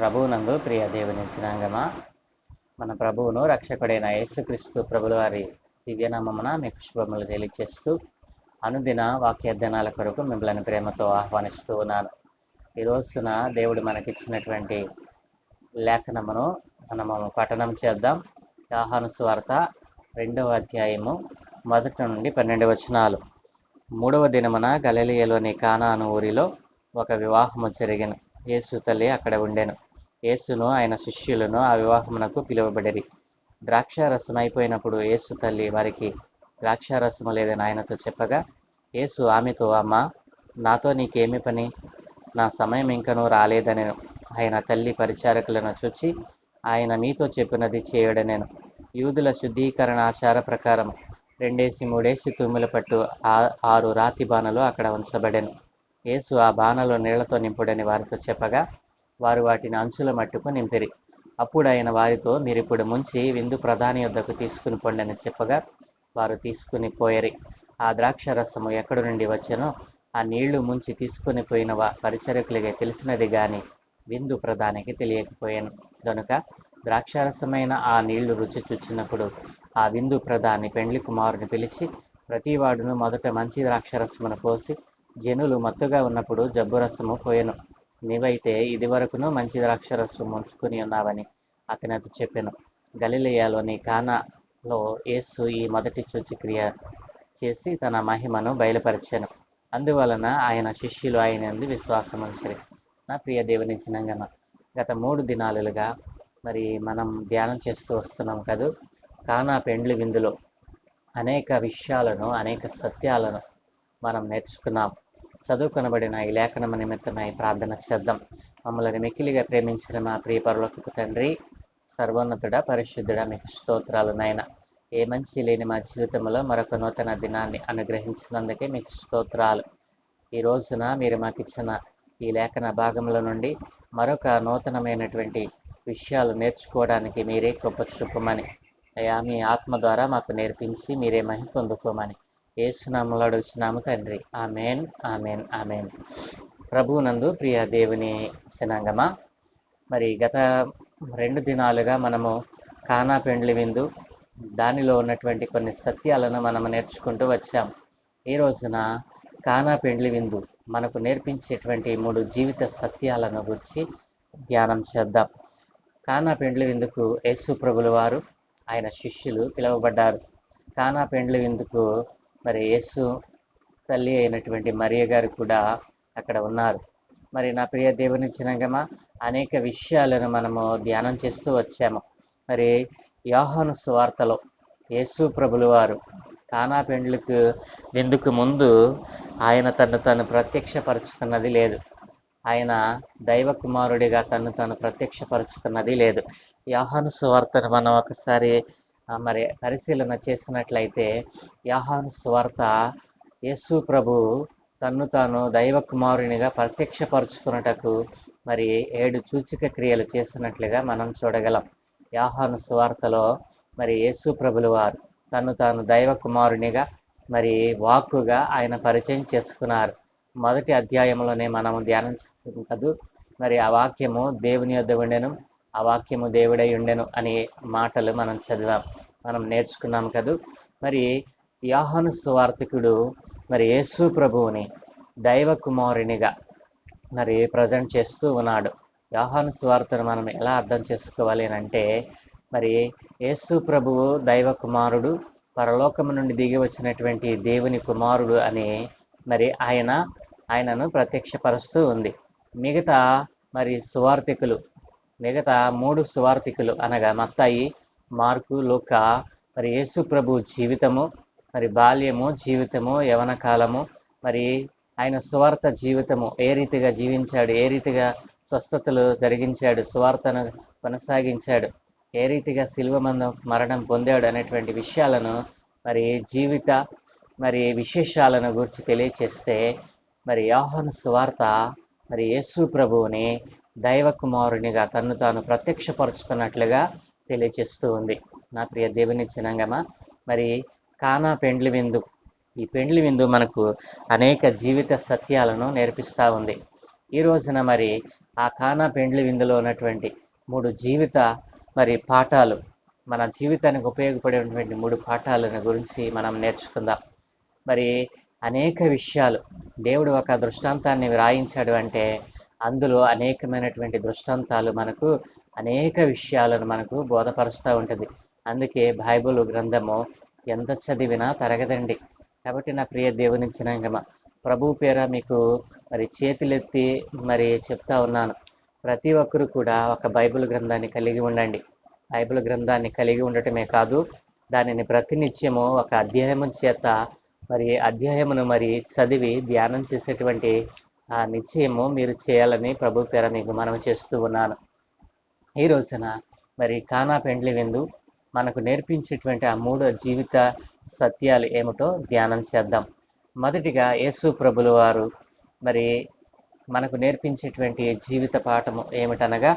ప్రభువునందు ప్రియ దేవుని జనాంగమా, మన ప్రభువును రక్షకుడైన యేసుక్రీస్తు ప్రభుల వారి దివ్యనామమున మీకు శుభములు తెలియచేస్తూ అనుదిన వాక్యాధ్యానాల కొరకు మిమ్మల్ని ప్రేమతో ఆహ్వానిస్తూ ఉన్నాను. ఈ రోజున దేవుడు మనకిచ్చినటువంటి లేఖనమును మనము పఠనం చేద్దాం. యోహాను సువార్త 2వ అధ్యాయము 1 నుండి 12 వచనాలు. 3వ దినమున గలిలయలోని కానాను ఊరిలో ఒక వివాహము జరిగెను. యేసు తల్లి అక్కడ ఉండెను. యేసును ఆయన శిష్యులను ఆ వివాహమునకు పిలువబడిరి. ద్రాక్షారసం అయిపోయినప్పుడు యేసు తల్లి వారికి ద్రాక్షారసము లేదని ఆయనతో చెప్పగా, యేసు ఆమెతో, అమ్మా, నాతో నీకేమి పని? నా సమయం ఇంకనూ రాలేదనెను. ఆయన తల్లి పరిచారకులను చూచి, ఆయన మీతో చెప్పినది చేయడనెను. యూదుల శుద్ధీకరణ ఆచార ప్రకారం 2-3 తుమ్ముల పట్టు 6 రాతి బాణలు అక్కడ ఉంచబడెను. యేసు ఆ బాణలు నీళ్లతో నింపుడని వారితో చెప్పగా, వారు వాటిని అంచుల మట్టుకు నింపిరి. అప్పుడు ఆయన వారితో, మీరిప్పుడు ముంచి విందు ప్రధాని యొద్దకు తీసుకుని పొండని చెప్పగా, వారు తీసుకుని పోయరి. ఆ ద్రాక్షరసము ఎక్కడి నుండి వచ్చెనో ఆ నీళ్లు ముంచి తీసుకుని పోయిన పరిచారకులకే తెలిసినది గాని విందు ప్రధానికి తెలియకపోయాను. కనుక ద్రాక్షారసమైన ఆ నీళ్లు రుచి చూచినప్పుడు ఆ విందు ప్రధాని పెండ్లి కుమారుని పిలిచి, ప్రతివాడును మొదట మంచి ద్రాక్షరసమును పోసి జనులు మత్తుగా ఉన్నప్పుడు జబ్బు రసము పోయెను. నీవైతే ఇది వరకును మంచి ద్రాక్షరసం ఉంచుకుని ఉన్నావని అతనితో చెప్పెను. గలిలయలోని కానాలో యేసు ఈ మొదటి సూచక్రియ చేసి తన మహిమను బయలుపరిచెను. అందువలన ఆయన శిష్యులు ఆయన యందు విశ్వాసం ఉంచిరి. నా ప్రియ దేవుని జనాంగమ, గత 3 దినాలుగా మనం ధ్యానం చేస్తూ వస్తున్నాం కదూ. కానా పెండ్లి విందులో అనేక విషయాలను, అనేక సత్యాలను మనం నేర్చుకున్నాం. చదువుకొనబడిన ఈ లేఖనము నిమిత్తమై ప్రార్థన చేద్దాం. మమ్మల్ని మిక్కిలిగా ప్రేమించిన మా ప్రియ పరలోకపు తండ్రి, సర్వోన్నతుడ, పరిశుద్ధుడ, మీకు స్తోత్రాలు నాయన. ఏ మంచి లేని మా జీవితంలో మరొక నూతన దినాన్ని అనుగ్రహించినందుకే మీకు స్తోత్రాలు. ఈ రోజున మీరు మాకు ఇచ్చిన ఈ లేఖన భాగంలో నుండి మరొక నూతనమైనటువంటి విషయాలు నేర్చుకోవడానికి మీరే కృప చూపమని, అయ్యా మీ ఆత్మ ద్వారా మాకు నేర్పించి మీరే మహిమ పొందుకోమని యేసునామములో అడుగుచున్నాము తండ్రి. Amen, amen, amen. ప్రభువునందు ప్రియ దేవుని జనాంగమా, గత 2 దినాలుగా మనము కానా పెండ్లి విందు, దానిలో ఉన్నటువంటి కొన్ని సత్యాలను మనము నేర్చుకుంటూ వచ్చాం. ఈ రోజున కానా పెండ్లి విందు మనకు నేర్పించేటువంటి 3 జీవిత సత్యాలను గురించి ధ్యానం చేద్దాం. కానా పెండ్లి విందుకు యేసు ప్రభుల వారు ఆయన శిష్యులు పిలువబడ్డారు. కానా పెండ్లి విందుకు యేసు తల్లి అయినటువంటి మరియ గారు కూడా అక్కడ ఉన్నారు. నా ప్రియ దేవుని జనాంగమా, అనేక విషయాలను మనము ధ్యానం చేస్తూ వచ్చాము. యోహాను సువార్తలో యేసు ప్రభుల వారు కానా పెండ్లికి విందుకు ముందు ఆయన తను ప్రత్యక్షపరుచుకున్నది లేదు. ఆయన దైవ కుమారుడిగా తను ప్రత్యక్షపరుచుకున్నది లేదు. యోహాను సువార్తను మనం ఒకసారి పరిశీలన చేసినట్లయితే, యోహాను సువార్త యేసు ప్రభు తాను దైవ కుమారునిగా ప్రత్యక్షపరుచుకున్నటకు 7 సూచక క్రియలు చేసినట్లుగా మనం చూడగలం. యోహాను సువార్తలో యేసు ప్రభుల వారు తాను దైవ కుమారునిగా వాక్కుగా ఆయన పరిచయం చేసుకున్నారు. మొదటి అధ్యాయంలోనే మనము ధ్యానం చేస్తాం కదూ. ఆ వాక్యము దేవుని యొద్ద ఉండెను, ఆ వాక్యము దేవుడై ఉండెను అనే మాటలు మనం చదివాం, మనం నేర్చుకున్నాం కదూ. యోహాను సువార్తికుడు యేసు ప్రభువుని దైవ కుమారునిగా ప్రజెంట్ చేస్తూ ఉన్నాడు. యోహాను సువార్తను మనం ఎలా అర్థం చేసుకోవాలి అని అంటే, యేసు ప్రభువు దైవ కుమారుడు, పరలోకము నుండి దిగి వచ్చినటువంటి దేవుని కుమారుడు అని ఆయనను ప్రత్యక్షపరుస్తూ ఉంది. మిగతా సువార్తికులు, మిగతా 3 సువార్తికులు అనగా మత్తయి, మార్కు, లూకా యేసు ప్రభు జీవితము, బాల్యము, జీవితము, యవన కాలము, ఆయన సువార్త జీవితము, ఏ రీతిగా జీవించాడు, ఏ రీతిగా స్వస్థతలు జరిగించాడు, సువార్తను కొనసాగించాడు, ఏ రీతిగా శిలువ మరణం పొందాడు అనేటువంటి విషయాలను జీవిత విశేషాలను గురించి తెలియచేస్తే, యోహాను సువార్త యేసు ప్రభువుని దైవ కుమారునిగా తాను ప్రత్యక్షపరుచుకున్నట్లుగా తెలియచేస్తూ ఉంది. నా ప్రియ దేవుని జనాంగమా, కానా పెండ్లి విందు, ఈ పెండ్లి విందు మనకు అనేక జీవిత సత్యాలను నేర్పిస్తూ ఉంది. ఈ రోజున మరి ఆ కానా పెండ్లి విందులో ఉన్నటువంటి 3 జీవిత పాఠాలు, మన జీవితానికి ఉపయోగపడేటువంటి 3 పాఠాలను గురించి మనం నేర్చుకుందాం. మరి అనేక విషయాలు దేవుడు ఒక దృష్టాంతాన్ని వ్రాయించాడు అంటే అందులో అనేకమైనటువంటి దృష్టాంతాలు మనకు అనేక విషయాలను మనకు బోధపరుస్తూ ఉంటుంది. అందుకే బైబిల్ గ్రంథము ఎంత చదివినా తరగదండి. కాబట్టి నా ప్రియ దేవుని జనాంగమా, ప్రభు పేర మీకు చేతులెత్తి చెప్తా ఉన్నాను. ప్రతి ఒక్కరు కూడా ఒక బైబిల్ గ్రంథాన్ని కలిగి ఉండండి. బైబిల్ గ్రంథాన్ని కలిగి ఉండటమే కాదు, దానిని ప్రతినిత్యము ఒక అధ్యాయము చేత అధ్యాయమును చదివి ధ్యానం చేసేటువంటి ఆ నిశ్చయము మీరు చేయాలని ప్రభు పేర మీకు మనవి చేస్తూ ఉన్నాను. ఈ రోజున కానా పెండ్లి విందు మనకు నేర్పించేటువంటి ఆ 3 జీవిత సత్యాలు ఏమిటో ధ్యానం చేద్దాం. మొదటిగా యేసు ప్రభుల వారు మనకు నేర్పించేటువంటి జీవిత పాఠము ఏమిటనగా,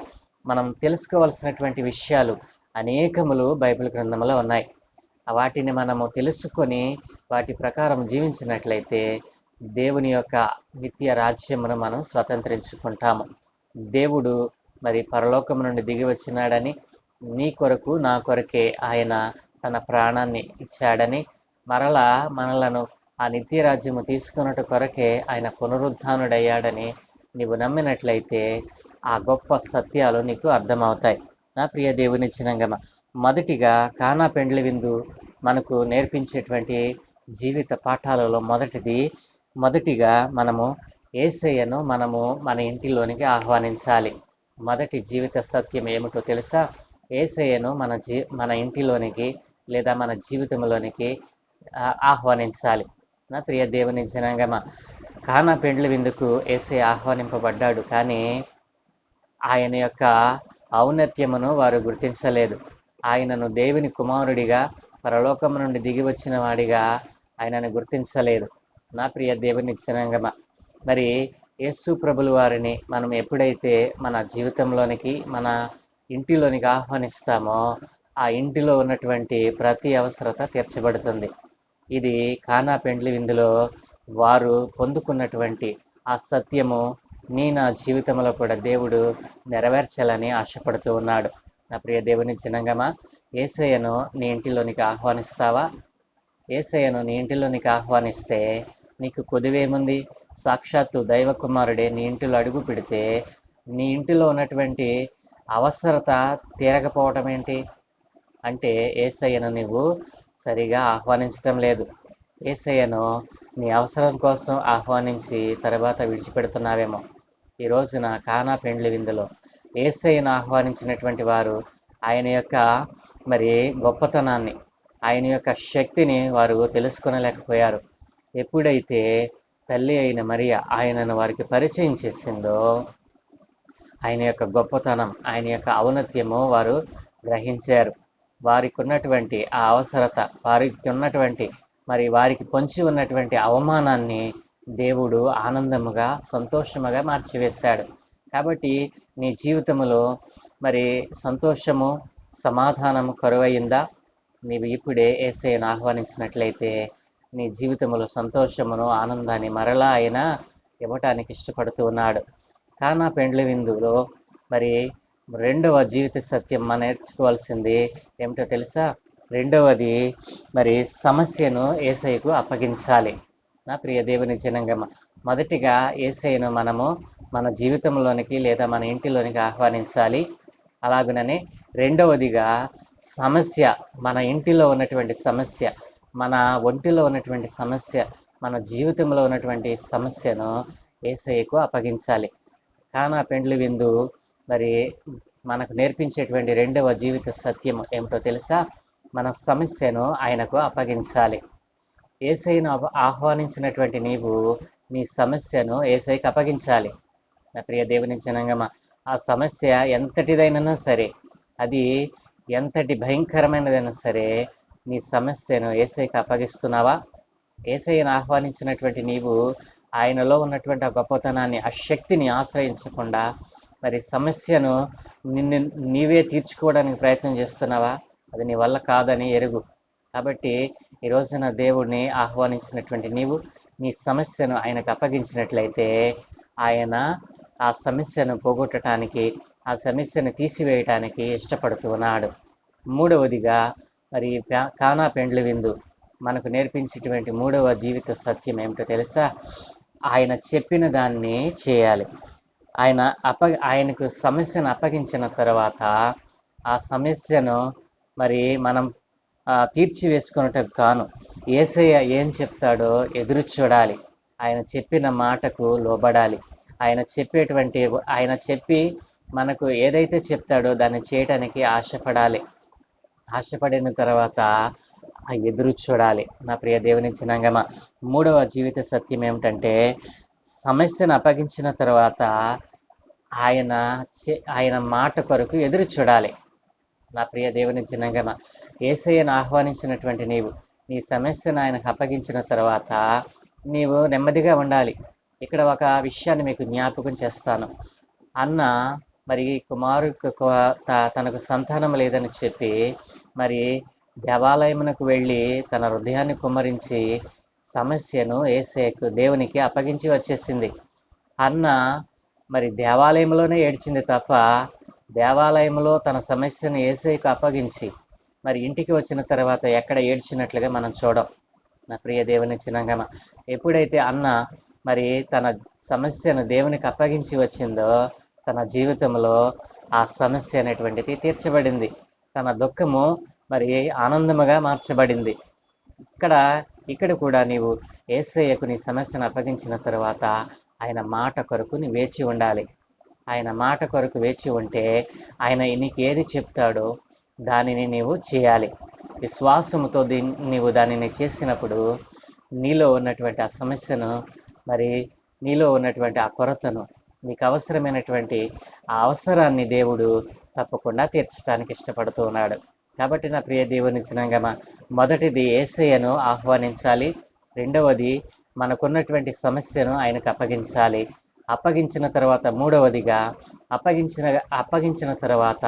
మనం తెలుసుకోవాల్సినటువంటి విషయాలు అనేకములు బైబిల్ గ్రంథంలో ఉన్నాయి. వాటిని మనము తెలుసుకొని వాటి ప్రకారం జీవించినట్లయితే దేవుని యొక్క నిత్య రాజ్యమును మనం స్వతంత్రించుకుంటాము. దేవుడు పరలోకము నుండి దిగి వచ్చినాడని, నీ కొరకు నా కొరకే ఆయన తన ప్రాణాన్ని ఇచ్చాడని, మరలా మనలను ఆ నిత్య రాజ్యము తీసుకున్నట్టు కొరకే ఆయన పునరుద్ధానుడయ్యాడని నీవు నమ్మినట్లయితే ఆ గొప్ప సత్యాలు నీకు అర్థమవుతాయి. నా ప్రియ దేవుని జనాంగమా, మొదటిగా కానా పెండ్లి విందు మనకు నేర్పించేటువంటి జీవిత పాఠాలలో మొదటిగా మనము యేసయ్యను మన ఇంటిలోనికి ఆహ్వానించాలి. మొదటి జీవిత సత్యం ఏమిటో తెలుసా? యేసయ్యను మన ఇంటిలోనికి లేదా మన జీవితంలోనికి ఆహ్వానించాలి. నా ప్రియ దేవుని జనాంగమా, కానా పెండ్లి విందుకు యేసయ్య ఆహ్వానింపబడ్డాడు, కానీ ఆయన యొక్క ఔన్నత్యమును వారు గుర్తించలేదు. ఆయనను దేవుని కుమారుడిగా, పరలోకము నుండి దిగి వచ్చిన వాడిగా ఆయనను గుర్తించలేదు. నా ప్రియ దేవుని జనాంగమా, యేసు ప్రభుల వారిని మనం ఎప్పుడైతే మన జీవితంలోనికి, మన ఇంటిలోనికి ఆహ్వానిస్తామో ఆ ఇంటిలో ఉన్నటువంటి ప్రతి అవసరత తీర్చబడుతుంది. ఇది కానా పెండ్లి విందులో వారు పొందుకున్నటువంటి ఆ సత్యము నా జీవితంలో కూడా దేవుడు నెరవేర్చాలని ఆశపడుతూ ఉన్నాడు. నా ప్రియ దేవుని జనాంగమా, యేసయ్యను నీ ఇంటిలోనికి ఆహ్వానిస్తావా? యేసయ్యను నీ ఇంటిలోనికి ఆహ్వానిస్తే నీకు కొదువేముంది? సాక్షాత్తు దైవ కుమారుడే నీ ఇంటిలో అడుగు పెడితే నీ ఇంటిలో ఉన్నటువంటి అవసరత తీరకపోవటం ఏంటి? అంటే యేసయ్యను నువ్వు సరిగా ఆహ్వానించటం లేదు. యేసయ్యను నీ అవసరం కోసం ఆహ్వానించి తర్వాత విడిచిపెడుతున్నావేమో. ఈ రోజున కానా పెండ్లి విందులో యేసయ్యను ఆహ్వానించినటువంటి వారు ఆయన యొక్క గొప్పతనాన్ని, ఆయన యొక్క శక్తిని వారు తెలుసుకొనలేకపోయారు. ఎప్పుడైతే తల్లి అయిన మరియ ఆయనను వారికి పరిచయం చేసిందో ఆయన యొక్క గొప్పతనం, ఆయన యొక్క ఔన్నత్యము వారు గ్రహించారు. వారికి ఉన్నటువంటి ఆ అవసరత, వారికి ఉన్నటువంటి వారికి పొంచి ఉన్నటువంటి అవమానాన్ని దేవుడు ఆనందముగా, సంతోషముగా మార్చివేశాడు. కాబట్టి నీ జీవితంలో సంతోషము, సమాధానము కరువయిందా? నీవు ఇప్పుడే యేసయ్యను ఆహ్వానించినట్లయితే నీ జీవితంలో సంతోషమును, ఆనందాన్ని మరలా ఆయన ఇవ్వటానికి ఇష్టపడుతూ ఉన్నాడు. కానా పెండ్లి విందులో రెండవ జీవిత సత్యం మనం నేర్చుకోవాల్సింది ఏమిటో తెలుసా? రెండవది సమస్యను యేసయ్యకు అప్పగించాలి. నా ప్రియ దేవుని జనాంగమా, మొదటిగా యేసయ్యను మనము మన జీవితంలోనికి లేదా మన ఇంటిలోనికి ఆహ్వానించాలి. అలాగుననే రెండవదిగా సమస్య, మన ఇంటిలో ఉన్నటువంటి సమస్య, మన ఒంటిలో ఉన్నటువంటి సమస్య, మన జీవితంలో ఉన్నటువంటి సమస్యను యేసయ్యకు అప్పగించాలి. కానా పెండ్లి విందు మనకు నేర్పించేటువంటి రెండవ జీవిత సత్యం ఏమిటో తెలుసా? మన సమస్యను ఆయనకు అప్పగించాలి. యేసయ్యను ఆహ్వానించినటువంటి నీవు నీ సమస్యను యేసయ్యకు అప్పగించాలి. నా ప్రియ దేవుని జనాంగమా, ఆ సమస్య ఎంతటిదైనా సరే, అది ఎంతటి భయంకరమైనదైనా సరే, నీ సమస్యను యేసయ్యకు అప్పగిస్తున్నావా? యేసయ్యను ఆహ్వానించినటువంటి నీవు ఆయనలో ఉన్నటువంటి ఆ గొప్పతనాన్ని, ఆ శక్తిని ఆశ్రయించకుండా సమస్యను నీవే తీర్చుకోవడానికి ప్రయత్నం చేస్తున్నావా? అది నీ వల్ల కాదని ఎరుగు. కాబట్టి ఈ రోజున దేవుడిని ఆహ్వానించినటువంటి నీవు నీ సమస్యను ఆయనకు అప్పగించినట్లయితే ఆయన ఆ సమస్యను పోగొట్టడానికి, ఆ సమస్యను తీసివేయటానికి ఇష్టపడుతూ ఉన్నాడు. మూడవదిగా మరి కానా పెండ్లి విందు మనకు నేర్పించేటువంటి మూడవ జీవిత సత్యం ఏమిటో తెలుసా? ఆయన చెప్పిన దాన్ని చేయాలి. ఆయనకు సమస్యను అప్పగించిన తర్వాత ఆ సమస్యను మరి మనం తీర్చివేసుకున్నట్టుకు గాను యేసయ్య ఏం చెప్తాడో ఎదురు చూడాలి. ఆయన చెప్పిన మాటకు లోబడాలి. ఆయన చెప్పి మనకు ఏదైతే చెప్తాడో దాన్ని చేయటానికి ఆశపడాలి. ఆశపడిన తర్వాత ఎదురు చూడాలి. నా ప్రియ దేవుని జనాంగమా, మూడవ జీవిత సత్యం ఏమిటంటే, సమస్యను అప్పగించిన తర్వాత ఆయన మాట కొరకు ఎదురు చూడాలి. నా ప్రియ దేవుని జనాంగమా, యేసయ్యను ఆహ్వానించినటువంటి నీవు నీ సమస్యను ఆయనకు అప్పగించిన తర్వాత నీవు నెమ్మదిగా ఉండాలి. ఇక్కడ ఒక విషయాన్ని మీకు జ్ఞాపకం చేస్తాను. అన్న మరి తనకు సంతానం లేదని చెప్పి మరి దేవాలయమునకు వెళ్ళి తన హృదయాన్ని కుమ్మరించి సమస్యను యేసయ్యకు దేవునికి అప్పగించి వచ్చేసింది. అన్న మరి దేవాలయంలోనే ఏడ్చింది తప్ప దేవాలయంలో తన సమస్యను యేసయ్యకు అప్పగించి మరి ఇంటికి వచ్చిన తర్వాత ఎక్కడ ఏడ్చినట్లుగా మనం చూడం. నా ప్రియ దేవుని జనాంగమా, ఎప్పుడైతే అన్న మరి తన సమస్యను దేవునికి అప్పగించి వచ్చిందో తన జీవితంలో ఆ సమస్య అనేటువంటిది తీర్చబడింది. తన దుఃఖము మరి ఆనందముగా మార్చబడింది. ఇక్కడ కూడా నీవు యేసయ్యకు నీ సమస్యను అప్పగించిన తర్వాత ఆయన మాట కొరకు నీ వేచి ఉండాలి. ఆయన మాట కొరకు వేచి ఉంటే ఆయన నీకు ఏది చెప్తాడో దానిని నీవు చేయాలి. విశ్వాసముతో నీవు దానిని చేసినప్పుడు నీలో ఉన్నటువంటి ఆ సమస్యను మరి నీలో ఉన్నటువంటి ఆ కొరతను, నీకు అవసరమైనటువంటి ఆ అవసరాన్ని దేవుడు తప్పకుండా తీర్చడానికి ఇష్టపడుతూ ఉన్నాడు. కాబట్టి నా ప్రియ దేవుని జనాంగమా, మొదటిది యేసయ్యను ఆహ్వానించాలి. రెండవది మనకున్నటువంటి సమస్యను ఆయనకు అప్పగించాలి. అప్పగించిన తర్వాత మూడవదిగా అప్పగించిన తర్వాత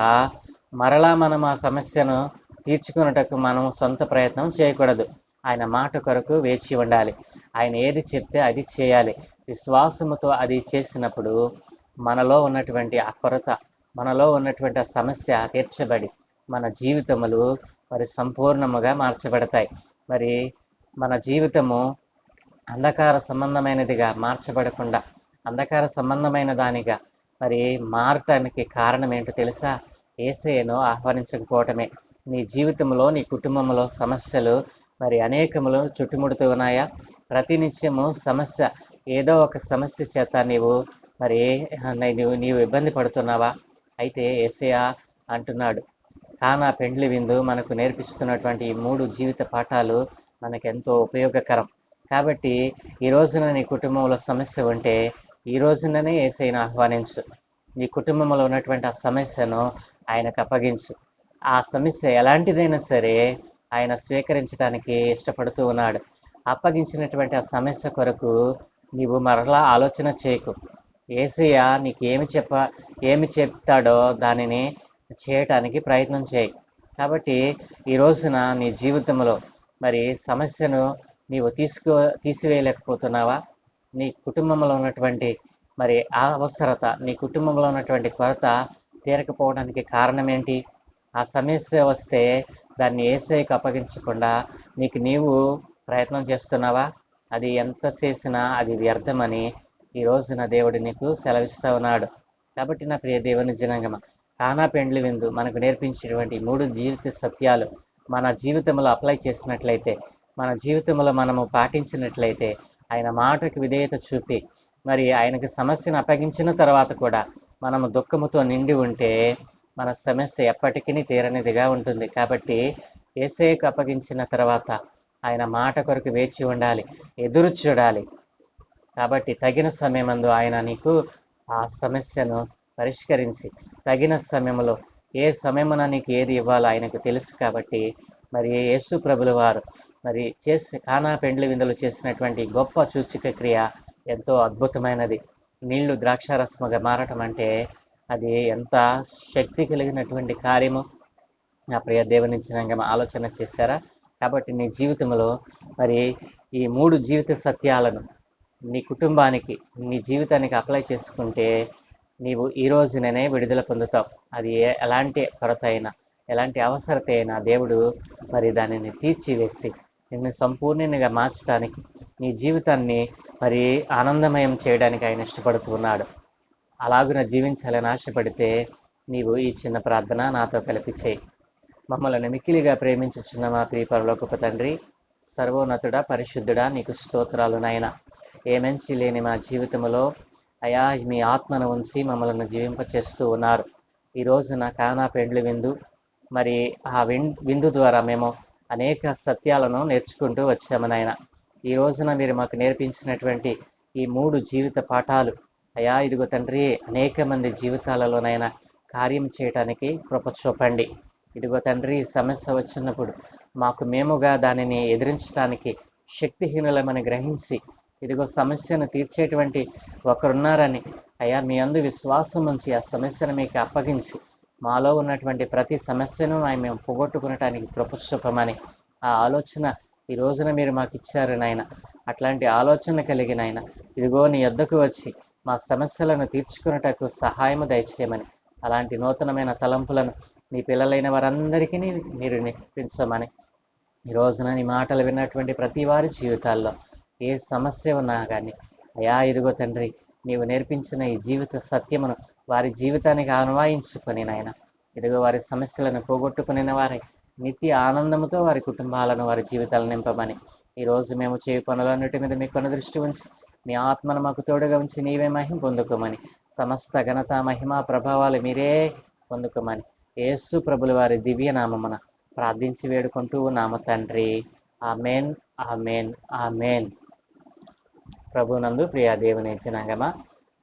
మరలా మనం ఆ సమస్యను తీర్చుకున్నటకు మనం సొంత ప్రయత్నం చేయకూడదు. ఆయన మాట కొరకు వేచి ఉండాలి. ఆయన ఏది చెప్తే అది చేయాలి. విశ్వాసముతో అది చేసినప్పుడు మనలో ఉన్నటువంటి ఆ కొరత, మనలో ఉన్నటువంటి ఆ సమస్య తీర్చబడి మన జీవితములు మరి సంపూర్ణముగా మార్చబడతాయి. మరి మన జీవితము అంధకార సంబంధమైనదిగా మార్చబడకుండా అంధకార సంబంధమైన దానిగా మరి మారటానికి కారణం ఏంటో తెలుసా? యేసయ్యను ఆహ్వానించకపోవటమే. నీ జీవితంలో, నీ కుటుంబంలో సమస్యలు మరి అనేకములు చుట్టుముడుతూ ఉన్నాయా? ప్రతినిత్యము సమస్య, ఏదో ఒక సమస్య చేత నీవు ఇబ్బంది పడుతున్నావా? అయితే యేసయ్య అంటున్నాడు, కానా పెండ్లి విందు మనకు నేర్పిస్తున్నటువంటి ఈ 3 జీవిత పాఠాలు మనకెంతో ఉపయోగకరం. కాబట్టి ఈ రోజున నీ కుటుంబంలో సమస్య ఉంటే ఈ రోజుననే యేసయ్యను ఆహ్వానించు. నీ కుటుంబంలో ఉన్నటువంటి ఆ సమస్యను ఆయనకు అప్పగించు. ఆ సమస్య ఎలాంటిదైనా సరే ఆయన స్వీకరించడానికి ఇష్టపడుతూ ఉన్నాడు. అప్పగించినటువంటి ఆ సమస్య కొరకు నీవు మరలా ఆలోచన చేయకు. యేసయ్య నీకు ఏమి చెప్తాడో దానిని చేయటానికి ప్రయత్నం చేయి. కాబట్టి ఈ రోజున నీ జీవితంలో మరి సమస్యను నీవు తీసివేయలేకపోతున్నావా? నీ కుటుంబంలో ఉన్నటువంటి మరి ఆ అవసరత, నీ కుటుంబంలో ఉన్నటువంటి కొరత తీరకపోవడానికి కారణం ఏంటి? ఆ సమస్య వస్తే దాన్ని యేసయ్యకు అప్పగించకుండా నీవు ప్రయత్నం చేస్తున్నావా? అది ఎంత చేసినా అది వ్యర్థమని ఈ రోజున దేవుడు నీకు సెలవిస్తూ ఉన్నాడు. కాబట్టి నా ప్రియ దేవుని జనాంగమా, కానా పెండ్లి విందు మనకు నేర్పించేటువంటి 3 జీవిత సత్యాలు మన జీవితంలో అప్లై చేసినట్లయితే, మన జీవితంలో మనము పాటించినట్లయితే, ఆయన మాటకు విధేయత చూపి మరి ఆయనకు సమస్యను అప్పగించిన తర్వాత కూడా మనము దుఃఖముతో నిండి ఉంటే మన సమస్య ఎప్పటికీ తీరనిదిగా ఉంటుంది. కాబట్టి యేసయ్యకు అప్పగించిన తర్వాత ఆయన మాట కొరకు వేచి ఉండాలి, ఎదురు చూడాలి. కాబట్టి తగిన సమయమందు ఆయన నీకు ఆ సమస్యను పరిష్కరించి తగిన సమయంలో ఏ సమయమున నీకు ఏది ఇవ్వాలో ఆయనకు తెలుసు. కాబట్టి మరి యేసు ప్రభుల వారు మరి కానా పెండ్లి విందులు చేసినటువంటి గొప్ప సూచక క్రియ ఎంతో అద్భుతమైనది. నీళ్లు ద్రాక్షారసముగా మారటం అంటే అది ఎంత శక్తి కలిగినటువంటి కార్యము. నా ప్రియ దేవుని జనాంగమా, ఆలోచన చేశారా? కాబట్టి నీ జీవితంలో మరి ఈ 3 జీవిత సత్యాలను నీ కుటుంబానికి, నీ జీవితానికి అప్లై చేసుకుంటే నీవు ఈ రోజుననే విడుదల పొందుతావు. అది ఎలాంటి కొరత అయినా, ఎలాంటి అవసరత అయినా దేవుడు మరి దానిని తీర్చివేసి నిన్ను సంపూర్ణంగా మార్చడానికి, నీ జీవితాన్ని మరి ఆనందమయం చేయడానికి ఆయన ఇష్టపడుతూ ఉన్నాడు. అలాగున జీవించాలని ఆశపడితే నీవు ఈ చిన్న ప్రార్థన నాతో కలిపి చేయి. మమ్మల్ని మిక్కిలిగా ప్రేమించుచున్న మా ప్రియ పరలోకపు తండ్రి, సర్వోన్నతుడా, పరిశుద్ధుడా, నీకు స్తోత్రాలు నాయన. ఏమంచి లేని మా జీవితంలో అయా మీ ఆత్మను ఉంచి మమ్మల్ని జీవింపచేస్తూ ఉన్నారు. ఈ రోజున కానా పెండ్లి విందు, మరి ఆ విందు ద్వారా మేము అనేక సత్యాలను నేర్చుకుంటూ వచ్చాము నాయన. ఈ రోజున మీరు మాకు నేర్పించినటువంటి ఈ 3 జీవిత పాఠాలు అయా ఇదిగో తండ్రి, అనేక మంది జీవితాలలోనైనా కార్యం చేయటానికి కృప చూపండి. ఇదిగో తండ్రి, సమస్య వచ్చినప్పుడు మాకు మేముగా దానిని ఎదిరించడానికి శక్తిహీనులమని గ్రహించి, ఇదిగో సమస్యను తీర్చేటువంటి ఒకరున్నారని అయ్యా మీ అందు విశ్వాసం ఉంచి ఆ సమస్యను మీకు అప్పగించి మాలో ఉన్నటువంటి ప్రతి సమస్యను మేము పోగొట్టుకునటానికి కృప చూపమని ఆ ఆలోచన ఈ రోజున మీరు మాకు ఇచ్చారు నాయన. అట్లాంటి ఆలోచన కలిగిన ఆయన ఇదిగో నీ యొద్దకు వచ్చి మా సమస్యలను తీర్చుకున్నటకు సహాయము దయచేయమని, అలాంటి నూతనమైన తలంపులను నీ పిల్లలైన వారందరికీ మీరు నేర్పించమని, ఈ రోజున నీ మాటలు విన్నటువంటి ప్రతి వారి జీవితాల్లో ఏ సమస్య ఉన్నా కానీ అయా ఇదిగో తండ్రి, నీవు నేర్పించిన ఈ జీవిత సత్యమును వారి జీవితానికి అన్వయించుకొని నాయన ఇదిగో వారి సమస్యలను పోగొట్టుకునే వారి నిత్య ఆనందంతో వారి కుటుంబాలను, వారి జీవితాలను నింపమని, ఈరోజు మేము చేయ పనులన్నిటి మీద మీ కొన దృష్టి ఉంచి మీ ఆత్మను మాకు తోడుగా ఉంచి నీవే మహిమ పొందుకోమని, సమస్త ఘనత మహిమ ప్రభావాలు మీరే పొందుకోమని యేసు ప్రభుల వారి దివ్య నామమున ప్రార్థించి వేడుకుంటూ ఉన్నాము తండ్రి. Amen, amen, amen. ప్రభునందు ప్రియ దేవుని జనాంగమా,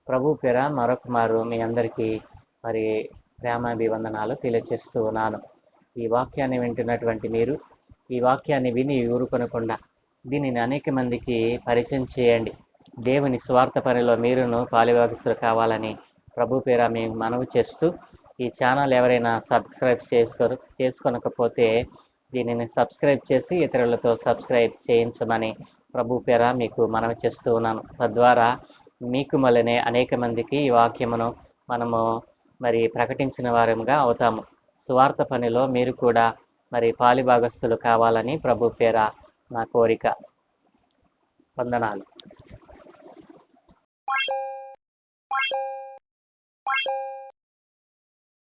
ప్రభు పేర మరొక మారు మీ అందరికీ మరి ప్రేమాభివందనాలు తెలియజేస్తూ ఉన్నాను. ఈ వాక్యాన్ని వింటున్నటువంటి మీరు ఈ వాక్యాన్ని విని ఊరుకొనకుండా దీనిని అనేక మందికి పరిచయం చేయండి. దేవుని స్వార్థ పనిలో మీరును పాలిభాగస్తులు కావాలని ప్రభు పేర మేము మనవి చేస్తూ, ఈ ఛానల్ ఎవరైనా సబ్స్క్రైబ్ చేసుకొనకపోతే దీనిని సబ్స్క్రైబ్ చేసి ఇతరులతో సబ్స్క్రైబ్ చేయించమని ప్రభు పేర మీకు మనవి చేస్తూ ఉన్నాను. తద్వారా మీకు మళ్ళీ అనేక మందికి ఈ వాక్యమును మనము మరి ప్రకటించిన వారంగా అవుతాము. సువార్త పనిలో మీరు కూడా మరి పాలిభాగస్తులు కావాలని ప్రభు పేర నా కోరిక. వందనాలు.